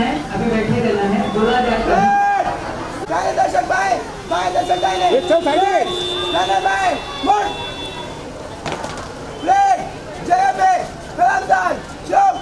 है, अभी बैठे रहना है, बोला जाएगा। दर्शक भाई, दर्शक भाई ने भाई मुड़ प्लेट जगह पे कलामदार चौक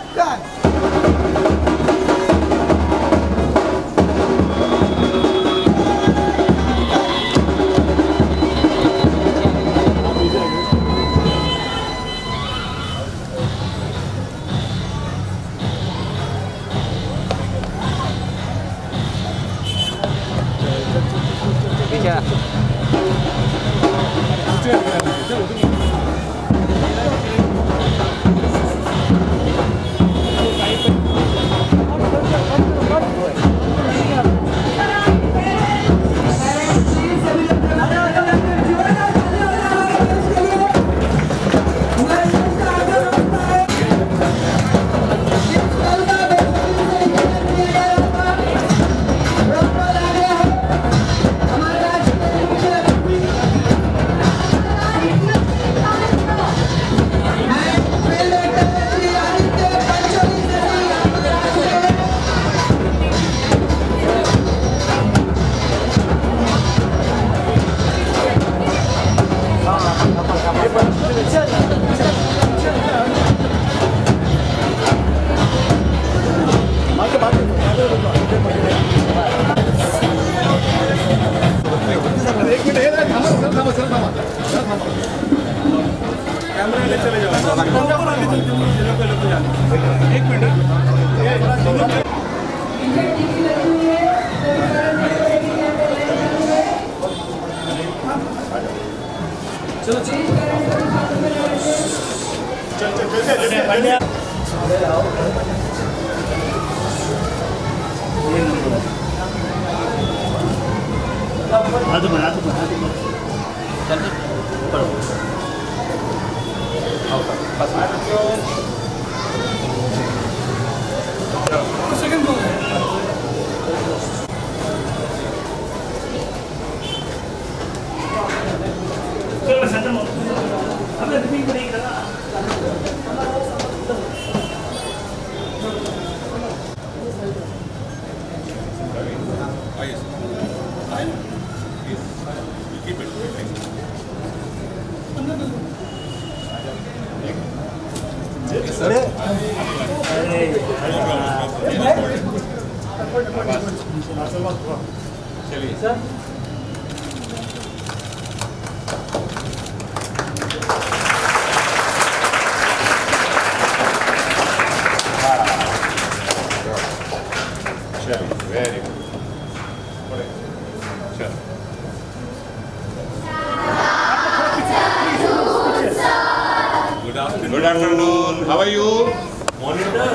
Good afternoon. How are you? Monitor.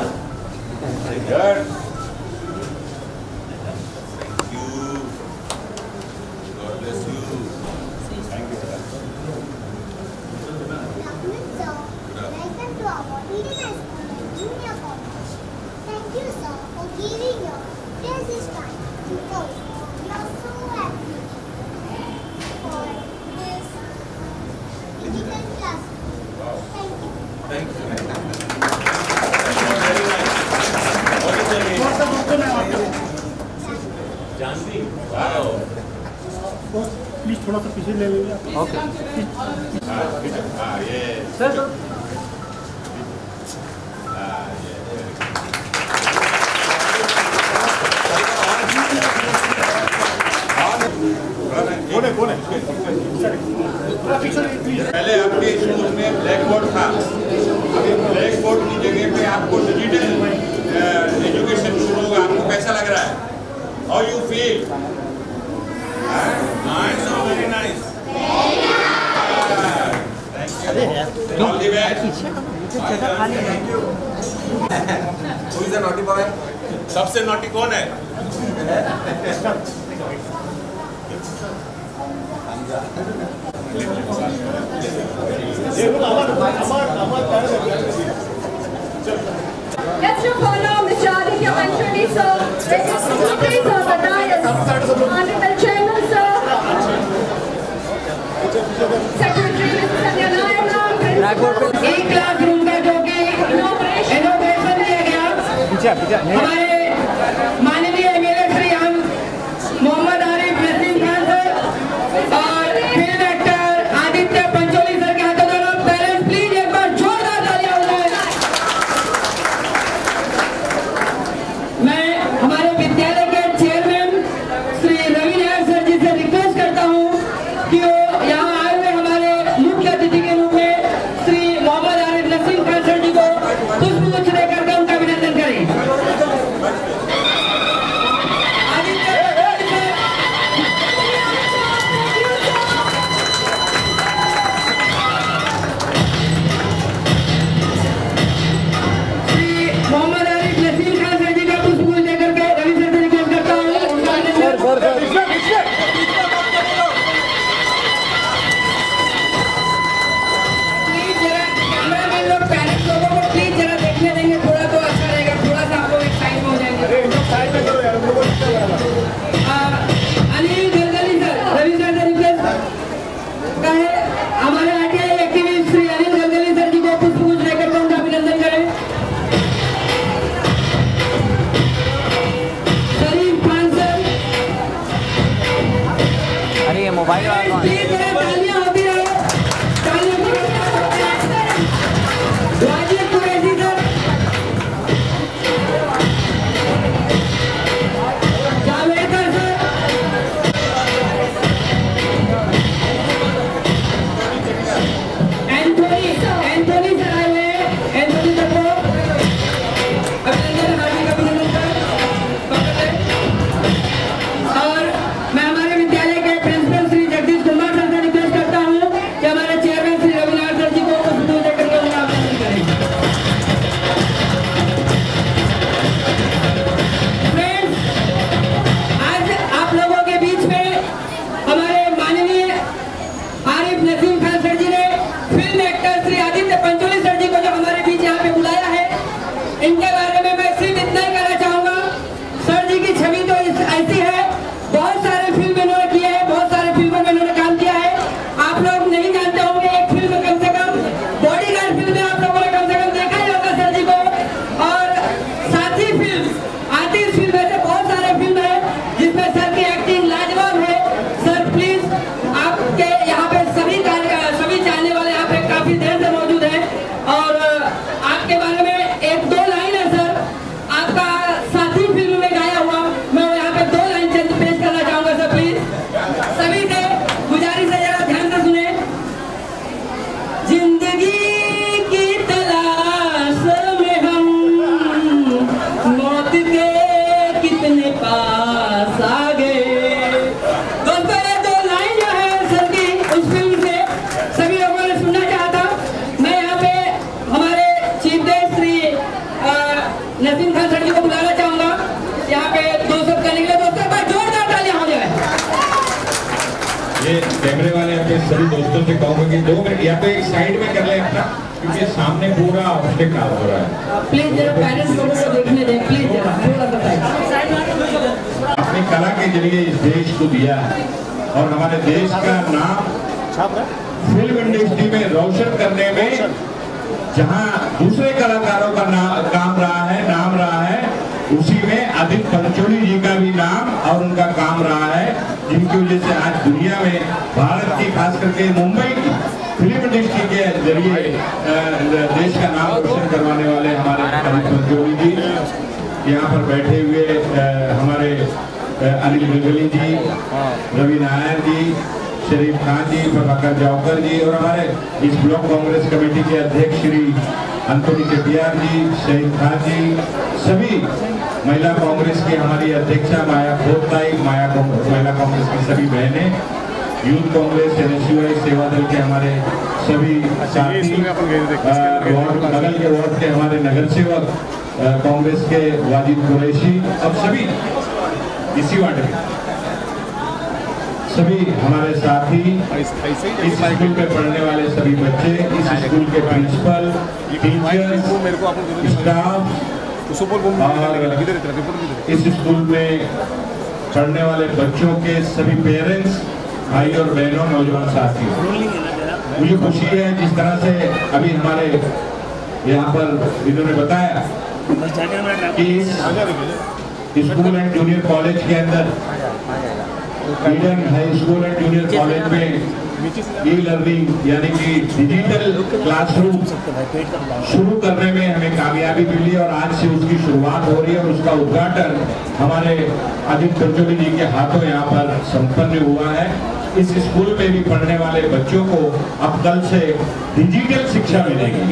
Good. Thank you. God bless you. Thank you. Welcome to our Eden Junior College. Thank you, sir, for giving your precious time to us. We are so happy for this digital class. Thank you. Thank you. Janhvi, wow. Please थोड़ा सा पीछे ले लीजिए। Okay. हाँ ये। Sir कौन है? पहले आपके स्कूल में ब्लैक बोर्ड था, अभी ब्लैक बोर्ड की जगह पे आपको डिजिटल एजुकेशन शुरू होगा। आपको कैसा लग रहा है? How you feel? नाइस और very nice. All the best. Who is the naughty boy? सबसे नॉटी कौन है? Let's now follow Mr. Aditya Manchuri, sir. Please on the dais. Honorable Chairman, sir. Secretary Mr. Sanjay Nayak. 1 lakh room का जो कि inauguration किया गया हमारे माननीय एमएलए श्री मोहम्मद आरिफ नसीम खान सर और film actor Aditya Pancholi sir के हाथों दोनों पेरेंट्स प्लीज एक बार जोरदार तालियां हो जाए। मैं हमारे विद्यालय के चेयरमैन श्री रवि नायर सर जी से रिक्वेस्ट करता हूं कि वो यहाँ आए हुए हमारे मुख्य अतिथि के रूप में श्री मोहम्मद आरिफ नसीम खान सर जी को पुष्पगुच्छ देकर के उनका अभिनंदन करें। मोबाइल कैमरे वाले अपने सभी दोस्तों से कहूँगा कि 2 मिनट या तो एक साइड में कर ले अपना, क्योंकि सामने पूरा ऑब्स्टेकल काम हो रहा है। प्लीज जरा पेरेंट्स लोगों को देखने दें, प्लीज जरा थोड़ा सा अपनी कला के जरिए इस देश को दिया है और हमारे देश का नाम फिल्म इंडस्ट्री में रोशन करने में जहां दूसरे कलाकारों का नाम रहा है उसी में आदित्य पंचोली जी का भी नाम और उनका काम रहा है, जिनकी वजह से आज दुनिया में भारत की खास करके मुंबई की फिल्म इंडस्ट्री के जरिए देश का नाम रोशन करवाने वाले हमारे आदित्य पंचोली जी यहाँ पर बैठे हुए हमारे अनिल गलगली जी, रवि नायर जी, शरीफ खान जी, प्रभाकर जावकर जी और हमारे इस ब्लॉक कांग्रेस कमेटी के अध्यक्ष श्री अंतोनी चटियार जी, शहीद खान जी, सभी महिला कांग्रेस की हमारी अध्यक्षा माया खोताई, महिला कांग्रेस की सभी बहनें, यूथ कांग्रेस एनएसयूआई सेवा दल के हमारे सभी साथी, बगल के वार्ड के हमारे नगर सेवक, कांग्रेस के वाजिद कुरैशी और सभी इसी वार्ड में सभी हमारे साथी, इस स्कूल में पढ़ने वाले सभी बच्चे, इस स्कूल के प्रिंसिपल, टीचर्स, स्टाफ और इस स्कूल में पढ़ने वाले बच्चों के सभी पेरेंट्स, भाई और बहनों, नौजवान साथियों, मुझे खुशी है जिस तरह से अभी हमारे यहाँ पर इन्होंने बताया कि स्कूल एंड जूनियर कॉलेज के अंदर Eden high school and junior college में ई लर्निंग यानी कि डिजिटल क्लासरूम शुरू करने में हमें कामयाबी मिली और आज से उसकी शुरुआत हो रही है और उसका उद्घाटन हमारे अजीत पंचोली जी के हाथों यहाँ पर संपन्न हुआ है। इस स्कूल में भी पढ़ने वाले बच्चों को अब कल से डिजिटल शिक्षा मिलेगी,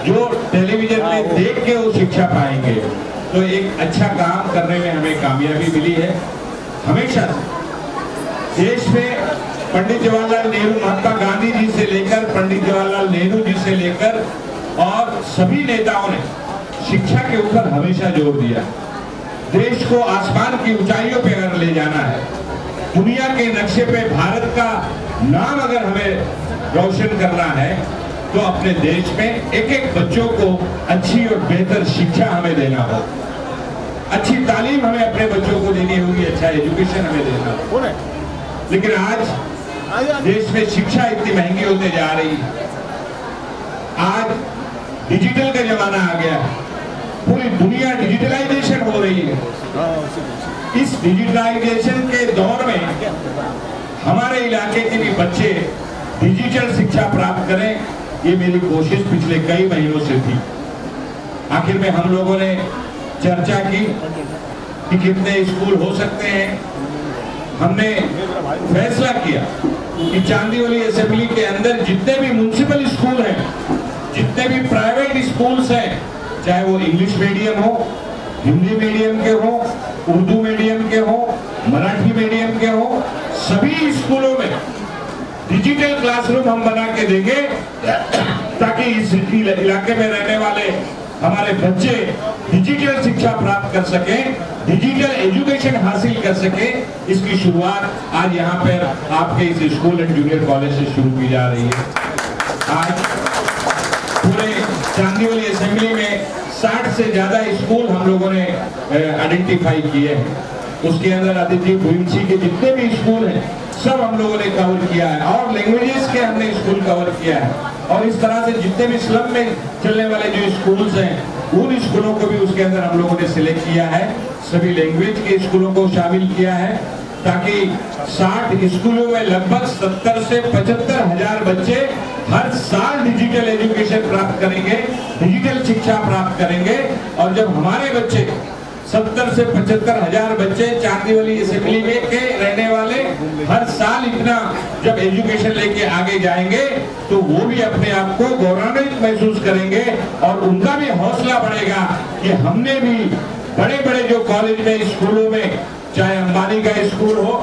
जो टेलीविजन में देख के वो शिक्षा पाएंगे। तो एक अच्छा काम करने में हमें कामयाबी मिली है। हमेशा देश में पंडित जवाहरलाल नेहरू, महात्मा गांधी जी से लेकर पंडित जवाहरलाल नेहरू जी से लेकर और सभी नेताओं ने शिक्षा के ऊपर हमेशा जोर दिया। देश को आसमान की ऊंचाइयों पे अगर ले जाना है, दुनिया के नक्शे पे भारत का नाम अगर हमें रोशन करना है, तो अपने देश में एक एक बच्चों को अच्छी और बेहतर शिक्षा हमें देना होगा, अच्छी तालीम हमें अपने बच्चों को देनी होगी, अच्छा एजुकेशन हमें देना होगा। लेकिन आज देश में शिक्षा इतनी महंगी होते जा रही है। आज डिजिटल का जमाना आ गया है, पूरी दुनिया डिजिटलाइजेशन हो रही है। इस डिजिटलाइजेशन के दौर में हमारे इलाके के भी बच्चे डिजिटल शिक्षा प्राप्त करें, ये मेरी कोशिश पिछले कई महीनों से थी। आखिर में हम लोगों ने चर्चा की कि कितने स्कूल हो सकते हैं। हमने फैसला किया कि चांदीवली असेंबली के अंदर जितने भी म्युनिसिपल स्कूल हैं, जितने भी प्राइवेट स्कूल्स हैं, चाहे वो इंग्लिश मीडियम हो, हिंदी मीडियम के हो, उर्दू मीडियम के हो, मराठी मीडियम के हो, सभी स्कूलों में डिजिटल क्लासरूम हम बना के देंगे ताकि इस इलाके में रहने वाले हमारे बच्चे डिजिटल शिक्षा प्राप्त कर सकें, डिजिटल एजुकेशन हासिल कर सकें। इसकी शुरुआत आज यहाँ पर आपके इस स्कूल एंड जूनियर कॉलेज से शुरू की जा रही है। आज पूरे चांदीवली असेंबली में 60 से ज्यादा स्कूल हम लोगों ने आइडेंटिफाई किए हैं। उसके अंदर आदित्य भुइंसी के जितने भी स्कूल हैं सब हम लोगों ने कवर किया है और लैंग्वेजेस के हमने स्कूल कवर किया है। और इस तरह से जितने भी स्लम में चलने वाले जो स्कूल्स हैं उन स्कूलों को भी उसके अंदर हम लोगों ने सिलेक्ट किया है। सभी लैंग्वेज के स्कूलों को शामिल किया है ताकि 60 स्कूलों में लगभग 70 से 75 हजार बच्चे हर साल डिजिटल एजुकेशन प्राप्त करेंगे, डिजिटल शिक्षा प्राप्त करेंगे। और जब हमारे बच्चे 70 से 75 हजार बच्चे चांदीवली असेंबली में के रहने वाले हर साल इतना जब एजुकेशन लेके आगे जाएंगे तो वो भी अपने आप को गौरवान्वित महसूस करेंगे और उनका भी हौसला बढ़ेगा कि हमने भी बड़े बड़े जो कॉलेज में, स्कूलों में, चाहे अंबानी का स्कूल हो,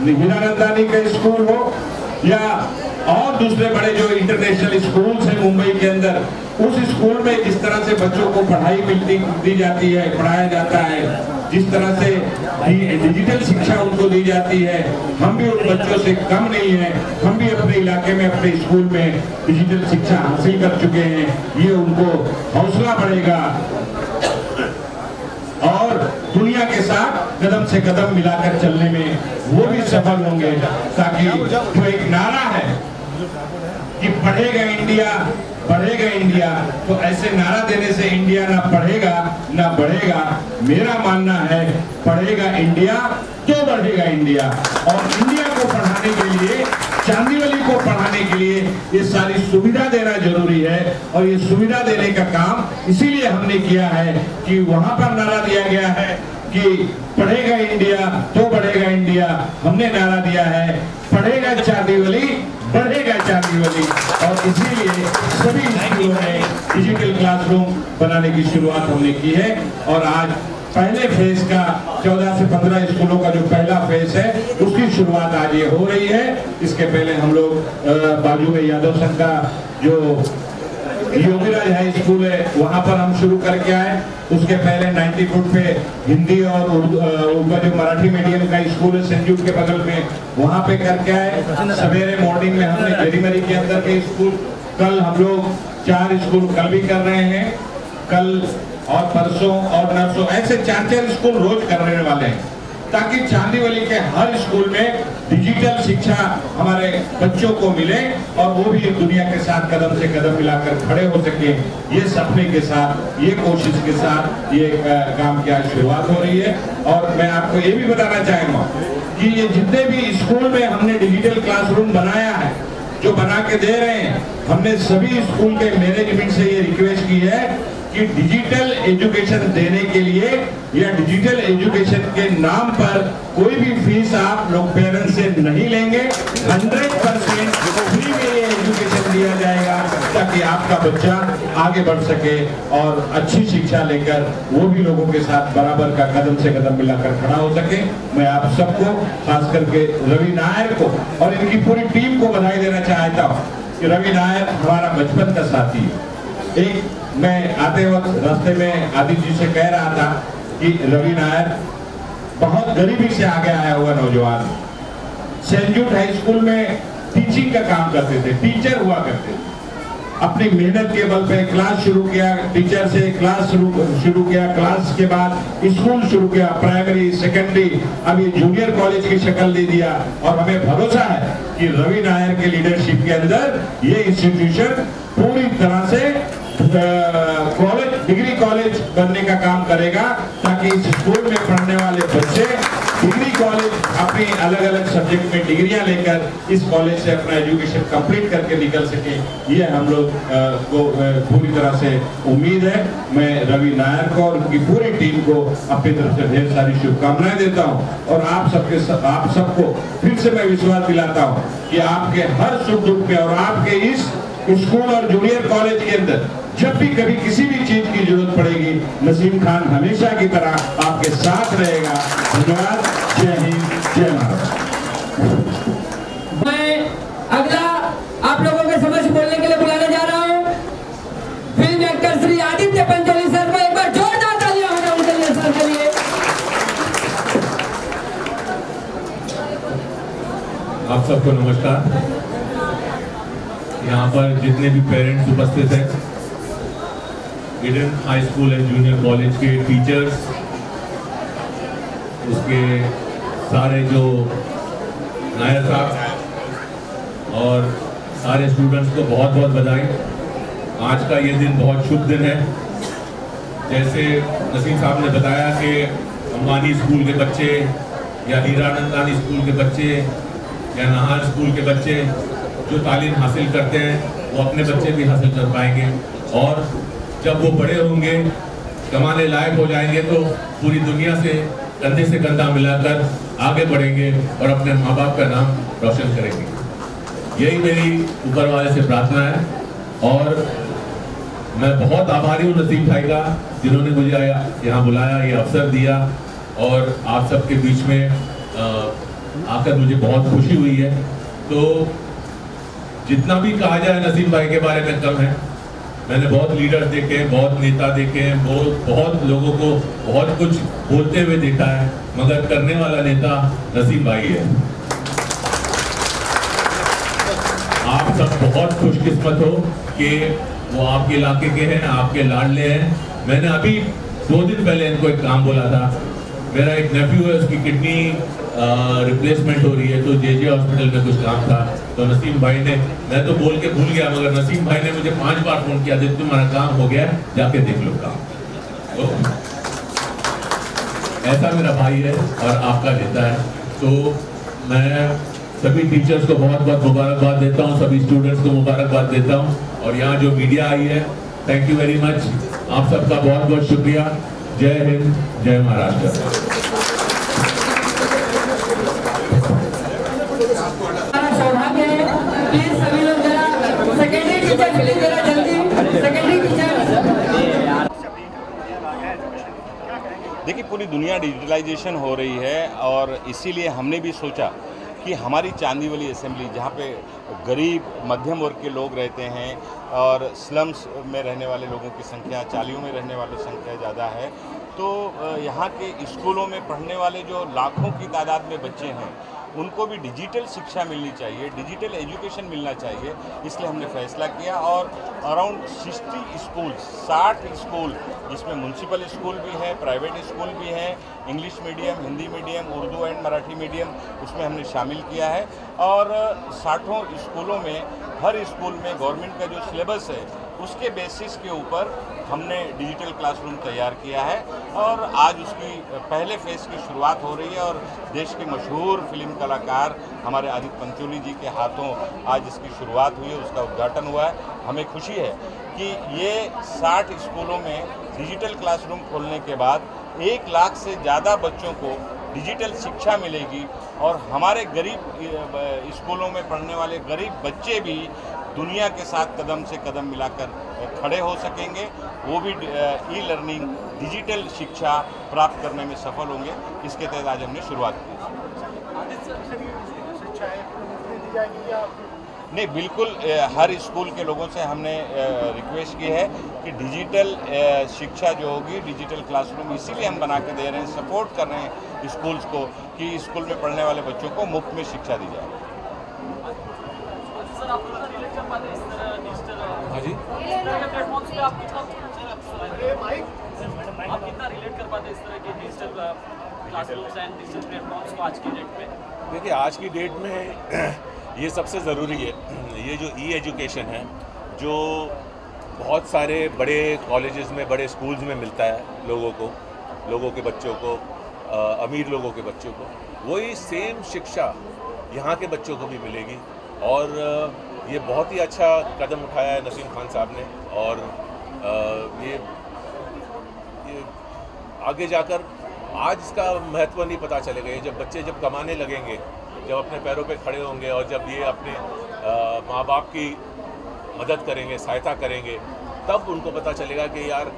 हीरानंदानी का स्कूल हो या और दूसरे बड़े जो इंटरनेशनल स्कूल्स हैं मुंबई के अंदर, उस स्कूल में जिस तरह से बच्चों को पढ़ाई दी जाती है, पढ़ाया जाता है, जिस तरह से डिजिटल शिक्षा उनको दी जाती है, हम भी उन बच्चों से कम नहीं है। हम भी अपने इलाके में, अपने स्कूल में डिजिटल शिक्षा हासिल कर चुके हैं। ये उनको हौसला बढ़ेगा और दुनिया के साथ कदम से कदम मिलाकर चलने में वो भी सफल होंगे। ताकि जो एक नारा है कि पढ़ेगा इंडिया, बढ़ेगा इंडिया, तो ऐसे नारा देने से इंडिया ना पढ़ेगा ना बढ़ेगा। मेरा मानना है पढ़ेगा इंडिया तो बढ़ेगा इंडिया। और इंडिया को पढ़ाने के लिए, चांदीवली को पढ़ाने के लिए ये सारी सुविधा देना जरूरी है। और ये सुविधा देने का काम इसीलिए हमने किया है कि वहां पर नारा दिया गया है कि पढ़ेगा इंडिया तो बढ़ेगा इंडिया। हमने नारा दिया है पढ़ेगा चांदीवली, बढ़ेगा चांदीवली। और इसीलिए सभी स्कूलों में डिजिटल क्लासरूम बनाने की शुरुआत हमने की है। और आज पहले फेज का 14 से 15 स्कूलों का जो पहला फेज है उसकी शुरुआत आज ये हो रही है। इसके पहले हम लोग बाजू में यादव संघ का जो योगीराज हाई स्कूल है वहां पर हम शुरू करके आए। उसके पहले 90 फुट पे हिंदी और उर्दू का जो मराठी मीडियम का स्कूल है संजू के बगल में, वहां पे करके आए। सवेरे मॉर्निंग में हमने जरीमरी के अंदर के स्कूल, कल हम लोग 4 स्कूल कल भी कर रहे हैं, कल और परसों और नरसों, ऐसे 4-4 स्कूल रोज करने वाले हैं। ताकि चांदीवली के हर स्कूल में डिजिटल शिक्षा हमारे बच्चों को मिले और वो भी दुनिया के साथ कदम से कदम मिलाकर खड़े हो सके। ये सपने के साथ, ये कोशिश के साथ ये काम की आज शुरुआत हो रही है। और मैं आपको ये भी बताना चाहूँगा कि ये जितने भी स्कूल में हमने डिजिटल क्लासरूम बनाया है, जो बना के दे रहे हैं, हमने सभी स्कूल के मैनेजमेंट से ये रिक्वेस्ट की है कि डिजिटल एजुकेशन देने के लिए या डिजिटल एजुकेशन के नाम पर कोई भी फीस आप लोग पेरेंट्स से नहीं लेंगे। 100% फ्री में ये एजुकेशन दिया जाएगा ताकि आपका बच्चा आगे बढ़ सके और अच्छी शिक्षा लेकर वो भी लोगों के साथ बराबर का कदम से कदम मिलाकर खड़ा हो सके। मैं आप सबको, खास करके रवि नायर को और इनकी पूरी टीम को बधाई देना चाहता हूँ कि रवि नायर हमारा बचपन का साथी है। एक मैं आते वक्त रास्ते में आदित्य जी से कह रहा था कि रवि नायर बहुत गरीबी से आगे आया हुआ नौजवान, सेंट जूड हाई स्कूल में टीचिंग का काम करते थे, टीचर हुआ करते थे। अपनी मेहनत के बल पे क्लास शुरू किया, टीचर से क्लास शुरू किया, क्लास के बाद स्कूल शुरू किया, प्राइमरी, सेकेंडरी, अब ये जूनियर कॉलेज की शक्ल दे दिया। और हमें भरोसा है कि रवि नायर के लीडरशिप के अंदर ये इंस्टीट्यूशन पूरी तरह से कॉलेज, डिग्री कॉलेज बनने का काम करेगा ताकि इस स्कूल में पढ़ने वाले बच्चे डिग्री कॉलेज अपनी अलग अलग सब्जेक्ट में डिग्रियां लेकर इस कॉलेज से अपना एजुकेशन कंप्लीट करके निकल सके। ये हम लोग को पूरी तरह से उम्मीद है। मैं रवि नायर को और उनकी पूरी टीम को अपनी तरफ से ढेर सारी शुभकामनाएं देता हूं और आप सबको फिर से मैं विश्वास दिलाता हूं कि आपके हर सुख दुख में और आपके इस स्कूल और जूनियर कॉलेज के अंदर जब भी कभी किसी भी चीज की जरूरत पड़ेगी, नसीम खान हमेशा की तरह आपके साथ रहेगा। धन्यवाद। जय हिंद, जय महाराष्ट्र। मैं अगला आप लोगों के समक्ष बोलने के लिए बुलाने जा रहा हूँ film actor Shri Aditya Pancholi sir को। एक बार जोरदार तालियां हो जाए उनके लिए, सर के लिए। आप सबको नमस्कार। यहाँ पर जितने भी पेरेंट्स उपस्थित हैं, Eden high school and junior college के टीचर्स, उसके सारे जो नायर साहब और सारे स्टूडेंट्स को बहुत बहुत बधाई। आज का ये दिन बहुत शुभ दिन है। जैसे नसीम साहब ने बताया कि अंबानी स्कूल के बच्चे या हीरानंदानी स्कूल के बच्चे या नाहर स्कूल के बच्चे जो तालीम हासिल करते हैं वो अपने बच्चे भी हासिल कर पाएंगे और जब वो बड़े होंगे, कमाने लायक हो जाएंगे तो पूरी दुनिया से कंधे से कंधा मिलाकर आगे बढ़ेंगे और अपने माँ बाप का नाम रोशन करेंगे। यही मेरी ऊपर वाले से प्रार्थना है और मैं बहुत आभारी हूँ नसीम भाई का, जिन्होंने मुझे यहाँ बुलाया, ये अवसर दिया और आप सबके बीच में आकर मुझे बहुत खुशी हुई है। तो जितना भी कहा जाए नसीम भाई के बारे में कम है। मैंने बहुत लीडर देखे, बहुत नेता देखे हैं, बहुत लोगों को बहुत कुछ बोलते हुए देखा है, मगर करने वाला नेता नसीम भाई है। आप सब बहुत खुशकिस्मत हो कि वो आपके इलाके के हैं, आपके लाडले हैं। मैंने अभी 2 दिन पहले इनको एक काम बोला था। मेरा एक नेफ्यू है, उसकी किडनी रिप्लेसमेंट हो रही है, तो जेजे हॉस्पिटल में कुछ काम था, तो नसीम भाई ने, मैं तो बोल के भूल गया, मगर नसीम भाई ने मुझे 5 बार फोन किया, देखो तुम्हारा काम हो गया, जाके देख लो काम। तो ऐसा मेरा भाई है और आपका नेता है। तो मैं सभी टीचर्स को बहुत बहुत मुबारकबाद देता हूँ, सभी स्टूडेंट्स को मुबारकबाद देता हूँ और यहाँ जो मीडिया आई है, थैंक यू वेरी मच। आप सबका बहुत बहुत शुक्रिया। जय हिंद, जय महाराष्ट्र। देखिए, पूरी दुनिया डिजिटलाइजेशन हो रही है और इसीलिए हमने भी सोचा कि हमारी चांदीवली असेंबली, जहाँ पे गरीब मध्यम वर्ग के लोग रहते हैं और स्लम्स में रहने वाले लोगों की संख्या, चालियों में रहने वालों की संख्या ज़्यादा है, तो यहाँ के स्कूलों में पढ़ने वाले जो लाखों की तादाद में बच्चे हैं, उनको भी डिजिटल शिक्षा मिलनी चाहिए, डिजिटल एजुकेशन मिलना चाहिए, इसलिए हमने फैसला किया। और अराउंड 60 स्कूल, 60 स्कूल, जिसमें म्यूनसिपल स्कूल भी है, प्राइवेट स्कूल भी है, English medium, Hindi medium, Urdu and Marathi medium, उसमें हमने शामिल किया है। और 60 स्कूलों में, हर स्कूल में गवर्नमेंट का जो सिलेबस है उसके बेसिस के ऊपर हमने डिजिटल क्लासरूम तैयार किया है और आज उसकी पहले फेज़ की शुरुआत हो रही है। और देश के मशहूर फिल्म कलाकार हमारे आदित्य पंचोली जी के हाथों आज इसकी शुरुआत हुई है, उसका उद्घाटन हुआ है। हमें खुशी है कि ये 60 स्कूलों में डिजिटल क्लासरूम खोलने के बाद 1 लाख से ज़्यादा बच्चों को डिजिटल शिक्षा मिलेगी और हमारे गरीब स्कूलों में पढ़ने वाले गरीब बच्चे भी दुनिया के साथ कदम से कदम मिलाकर खड़े हो सकेंगे, वो भी ई लर्निंग, डिजिटल शिक्षा प्राप्त करने में सफल होंगे। इसके तहत आज हमने शुरुआत की। नहीं, बिल्कुल हर स्कूल के लोगों से हमने रिक्वेस्ट की है कि डिजिटल शिक्षा जो होगी, डिजिटल क्लासरूम इसीलिए हम बना के दे रहे हैं, सपोर्ट कर रहे हैं स्कूल्स को कि स्कूल में पढ़ने वाले बच्चों को मुफ्त में शिक्षा दी जाए। हाँ जी, आप कितना रिलेट कर पाते इस तरह के digital classrooms and digital platforms को आज की डेट में? देखिए, आज की डेट में ये सबसे ज़रूरी है। ये जो ई एजुकेशन है, जो बहुत सारे बड़े कॉलेजेस में, बड़े स्कूल्स में मिलता है लोगों के बच्चों को, अमीर लोगों के बच्चों को, वही सेम शिक्षा यहाँ के बच्चों को भी मिलेगी। और ये बहुत ही अच्छा कदम उठाया है नसीम खान साहब ने। और ये आगे जाकर आज इसका महत्व नहीं पता चलेगा। ये जब बच्चे जब कमाने लगेंगे, जब अपने पैरों पे खड़े होंगे और जब ये अपने माँ बाप की मदद करेंगे, सहायता करेंगे, तब उनको पता चलेगा कि यार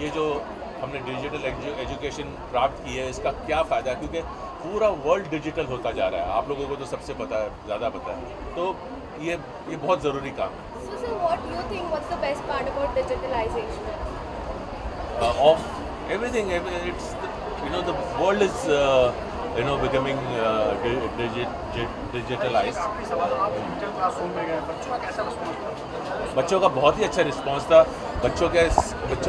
ये जो हमने डिजिटल एजुकेशन प्राप्त की है इसका क्या फ़ायदा है। क्योंकि पूरा वर्ल्ड डिजिटल होता जा रहा है, आप लोगों को तो सबसे पता है, ज़्यादा पता है। तो ये बहुत ज़रूरी काम है। So sir, what do you think? What's the best part about digitalization? Of everything, it's the world is becoming digitalized. बच्चों का बहुत ही अच्छा रिस्पांस था। बच्चों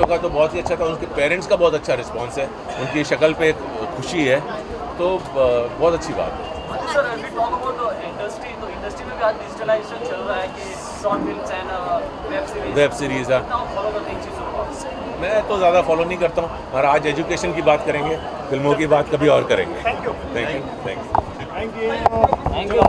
का तो बहुत ही अच्छा था, उनके पेरेंट्स का बहुत अच्छा रिस्पांस है, उनकी शक्ल पे खुशी है, तो बहुत अच्छी बात है। Sir, we talk about industry, तो इंडस्ट्री में भी आज डिजिटलाइजेशन चल रहा है कि short films and web series है। फॉलो करते हैं चीज़ों को? मैं तो ज़्यादा फॉलो नहीं करता हूँ, और आज एजुकेशन की बात करेंगे, फिल्मों की बात कभी और करेंगे। Thank you.